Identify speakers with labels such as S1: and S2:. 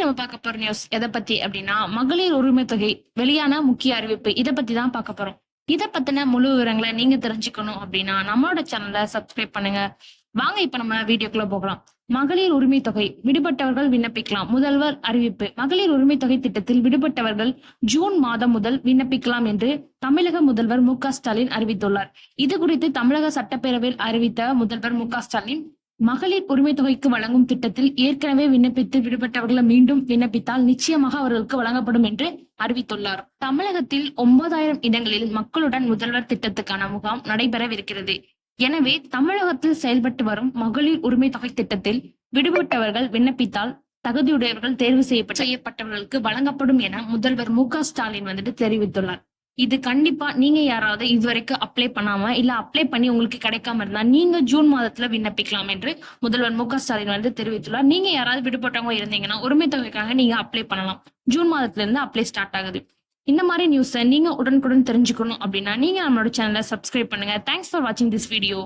S1: நம்ம பார்க்க போற நியூஸ் எதை பத்தி அப்படின்னா மகளிர் உரிமை தொகை வெளியான முக்கிய அறிவிப்பு இதை பத்தி தான் பார்க்க போறோம். இதை பத்தின முழு விவரங்களை நீங்க தெரிஞ்சுக்கணும் அப்படின்னா நம்மளோட சேனலை சப்ஸ்கிரைப் பண்ணுங்க. வாங்க இப்ப நம்ம வீடியோக்குள்ள போகலாம். மகளிர் உரிமை தொகை விடுபட்டவர்கள் விண்ணப்பிக்கலாம். முதல்வர் அறிவிப்பு. மகளிர் உரிமை தொகை திட்டத்தில் விடுபட்டவர்கள் ஜூன் மாதம் முதல் விண்ணப்பிக்கலாம் என்று தமிழக முதல்வர் மு.க.ஸ்டாலின் அறிவித்துள்ளார். இது குறித்து தமிழக சட்டப்பேரவையில் அறிவித்த முதல்வர் மு.க.ஸ்டாலின் மகளிர் உரிமை தொகைக்கு வழங்கும் திட்டத்தில் ஏற்கனவே விண்ணப்பித்து விடுபட்டவர்களை மீண்டும் விண்ணப்பித்தால் நிச்சயமாக அவர்களுக்கு வழங்கப்படும் என்று அறிவித்துள்ளார். தமிழகத்தில் 9,000 இடங்களில் மக்களுடன் முதல்வர் திட்டத்துக்கான முகாம் நடைபெறவிருக்கிறது. எனவே தமிழகத்தில் செயல்பட்டு வரும் மகளிர் உரிமை தொகை திட்டத்தில் விடுபட்டவர்கள் விண்ணப்பித்தால் தகுதியுடையவர்கள் தேர்வு செய்யப்பட்டவர்களுக்கு வழங்கப்படும் என முதல்வர் மு.க.ஸ்டாலின் தெரிவித்துள்ளார். இது கண்டிப்பா நீங்க யாராவது இதுவரைக்கும் அப்ளை பண்ணாம இல்ல அப்ளை பண்ணி உங்களுக்கு கிடைக்காம இருந்தா நீங்க ஜூன் மாதத்துல விண்ணப்பிக்கலாம் என்று முதல்வர் மு.க.ஸ்டாலின் தெரிவித்துள்ளார். நீங்க யாராவது விடுபட்டவங்க இருந்தீங்கன்னா உரிமை தொகைக்காக நீங்க அப்ளை பண்ணலாம். ஜூன் மாதத்துல இருந்து அப்ளை ஸ்டார்ட் ஆகுது. இந்த மாதிரி நியூஸை நீங்க உடனுக்குடன் தெரிஞ்சுக்கணும் அப்படின்னா நீங்க நம்மளோட சேனலை சப்ஸ்கிரைப் பண்ணுங்க. தேங்க்ஸ் ஃபார் வாட்சிங் திஸ் வீடியோ.